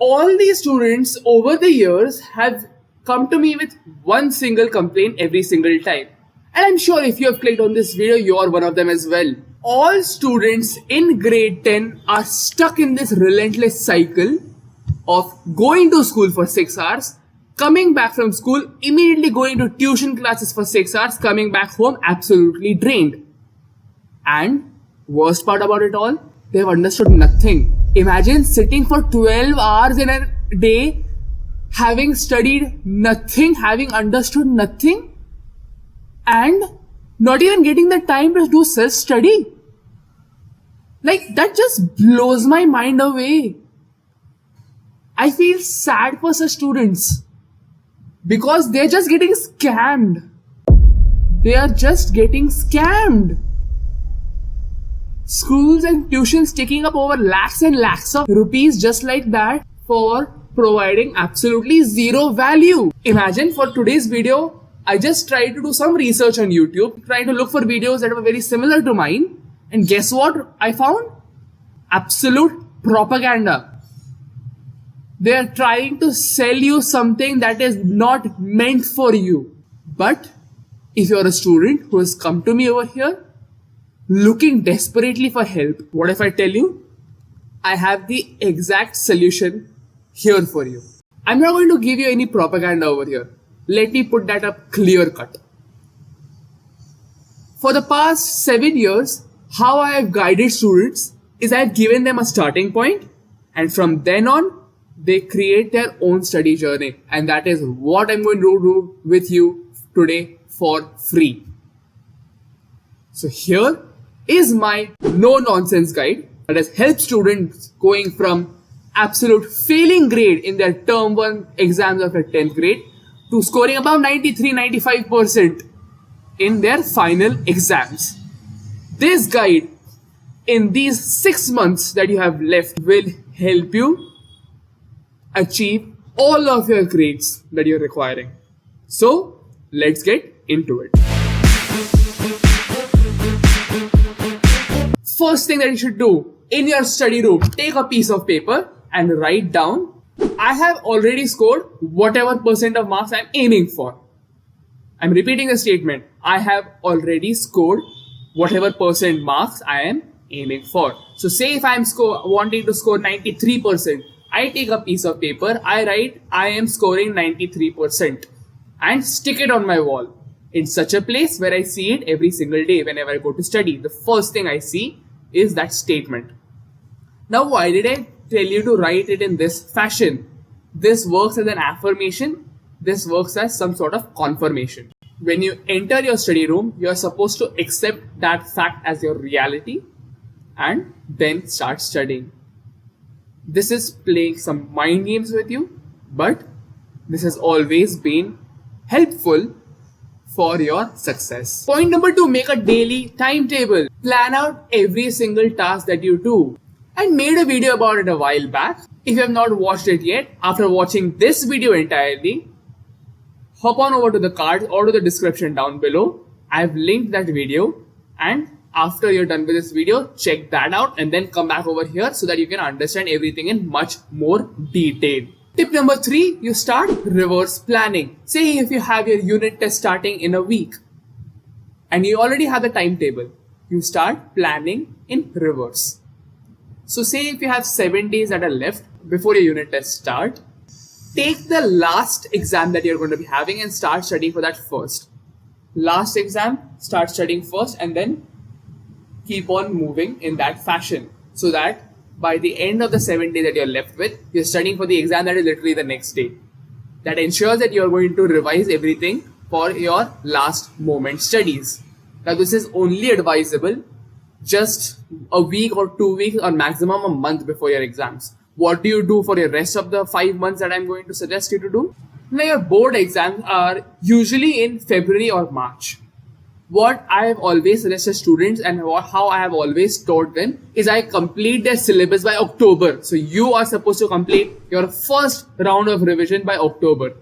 All these students over the years have come to me with one single complaint every single time. And I'm sure if you have clicked on this video, you are one of them as well. All students in grade 10 are stuck in this relentless cycle of going to school for 6 hours, coming back from school, immediately going to tuition classes for 6 hours, coming back home absolutely drained. And worst part about it all, they have understood nothing. Imagine sitting for 12 hours in a day, having studied nothing, having understood nothing, and not even getting the time to do self-study. Like, that just blows my mind away. I feel sad for such students because they're just getting scammed. They are just getting scammed. Schools and tuitions taking up over lakhs and lakhs of rupees just like that for providing absolutely zero value. Imagine for today's video, I just tried to do some research on YouTube, trying to look for videos that were very similar to mine. And guess what I found? Absolute propaganda. They are trying to sell you something that is not meant for you. But if you're a student who has come to me over here, looking desperately for help, what if I tell you, I have the exact solution here for you. I'm not going to give you any propaganda over here. Let me put that up clear cut. For the past 7 years, how I have guided students is I have given them a starting point, and from then on, they create their own study journey. And that is what I'm going to do with you today for free. So here is my no-nonsense guide that has helped students going from absolute failing grade in their term 1 exams of their 10th grade to scoring about 93-95% in their final exams. This guide in these 6 months that you have left will help you achieve all of your grades that you're requiring. So let's get into it. First thing that you should do in your study room, take a piece of paper and write down, I have already scored whatever percent of marks I'm aiming for. I'm repeating the statement. I have already scored whatever percent marks I am aiming for. So say if I'm wanting to score 93%, I take a piece of paper, I write I am scoring 93% and stick it on my wall in such a place where I see it every single day whenever I go to study. The first thing I see is that statement. Now, why did I tell you to write it in this fashion? This works as an affirmation. This works as some sort of confirmation. When you enter your study room, you're supposed to accept that fact as your reality and then start studying. This is playing some mind games with you, but this has always been helpful for your success. Point number 2, make a daily timetable. Plan out every single task that you do. I made a video about it a while back. If you have not watched it yet, after watching this video entirely, hop on over to the cards or to the description down below. I've linked that video, and after you're done with this video, check that out and then come back over here so that you can understand everything in much more detail. Tip number 3, you start reverse planning. Say if you have your unit test starting in a week and you already have the timetable, you start planning in reverse. So say if you have 7 days that are left before your unit test start, take the last exam that you're going to be having and start studying for that first. Last exam, start studying first and then keep on moving in that fashion so that by the end of the 7 days that you're left with, you're studying for the exam that is literally the next day. That ensures that you're going to revise everything for your last moment studies. Now this is only advisable just a week or 2 weeks or maximum a month before your exams. What do you do for the rest of the 5 months that I'm going to suggest you to do? Now your board exams are usually in February or March. What I have always suggested students and how I have always taught them is I complete their syllabus by October. So you are supposed to complete your first round of revision by October.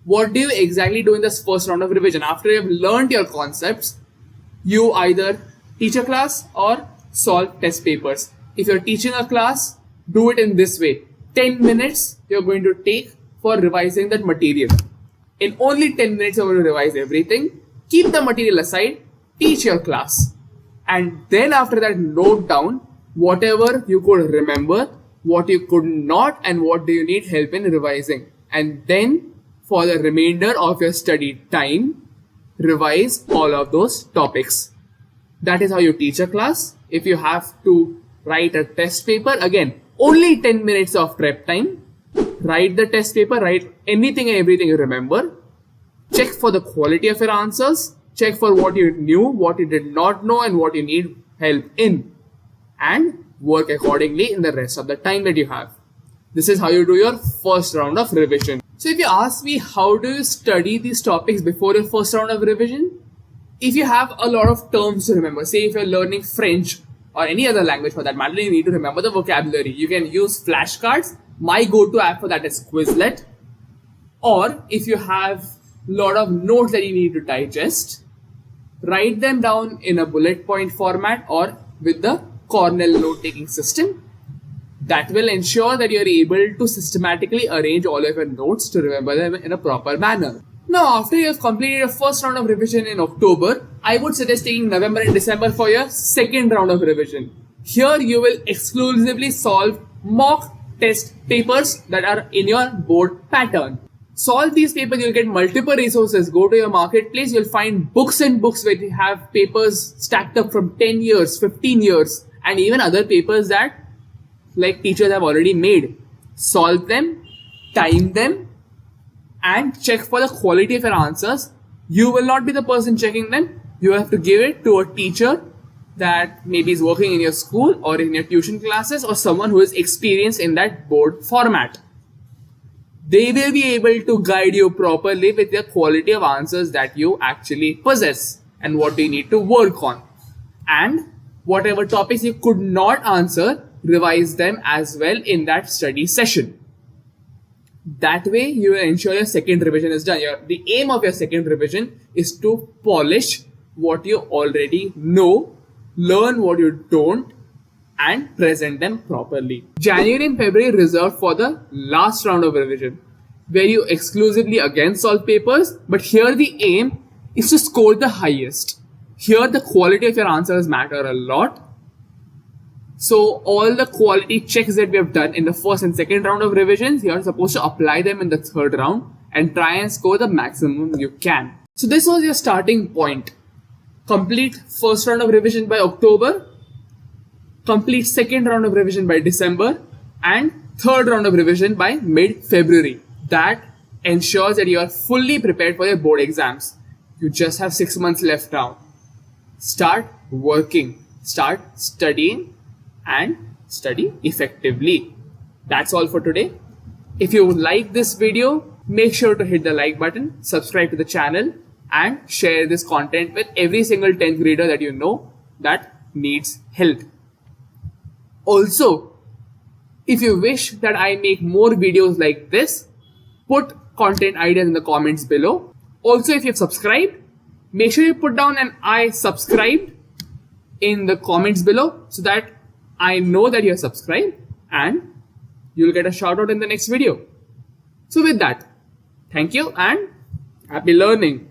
What do you exactly do in this first round of revision? After you have learned your concepts, you either teach a class or solve test papers. If you're teaching a class, do it in this way. 10 minutes you're going to take for revising that material. In only 10 minutes you're going to revise everything. Keep the material aside, teach your class. And then after that, note down whatever you could remember, what you could not, and what do you need help in revising. And then for the remainder of your study time, revise all of those topics. That is how you teach a class. If you have to write a test paper, again, only 10 minutes of prep time. Write the test paper, write anything and everything you remember. Check for the quality of your answers. Check for what you knew, what you did not know, and what you need help in. And work accordingly in the rest of the time that you have. This is how you do your first round of revision. So if you ask me, how do you study these topics before your first round of revision? If you have a lot of terms to remember, say if you're learning French or any other language for that matter, you need to remember the vocabulary. You can use flashcards. My go-to app for that is Quizlet. Or if you have a lot of notes that you need to digest, write them down in a bullet point format or with the Cornell note-taking system. That will ensure that you're able to systematically arrange all of your notes to remember them in a proper manner. Now, after you have completed your first round of revision in October, I would suggest taking November and December for your second round of revision. Here, you will exclusively solve mock test papers that are in your board pattern. Solve these papers, you'll get multiple resources. Go to your marketplace, you'll find books and books where you have papers stacked up from 10 years, 15 years, and even other papers that like teachers have already made. Solve them, time them, and check for the quality of your answers. You will not be the person checking them. You have to give it to a teacher that maybe is working in your school or in your tuition classes or someone who is experienced in that board format. They will be able to guide you properly with the quality of answers that you actually possess and what you need to work on. And whatever topics you could not answer, revise them as well in that study session. That way, you will ensure your second revision is done. The aim of your second revision is to polish what you already know, learn what you don't, and present them properly. January and February reserved for the last round of revision, where you exclusively again solve papers, but here the aim is to score the highest. Here the quality of your answers matter a lot. So all the quality checks that we have done in the first and second round of revisions, you are supposed to apply them in the third round and try and score the maximum you can. So this was your starting point. Complete first round of revision by October, complete second round of revision by December, and third round of revision by mid-February. That ensures that you are fully prepared for your board exams. You just have 6 months left now. Start working, start studying, and study effectively. That's all for today. If you like this video, make sure to hit the like button, subscribe to the channel, and share this content with every single 10th grader that you know that needs help. Also, if you wish that I make more videos like this, put content ideas in the comments below. Also, if you've subscribed, make sure you put down an I subscribed in the comments below so that I know that you're subscribed and you'll get a shout out in the next video. So with that, thank you and happy learning.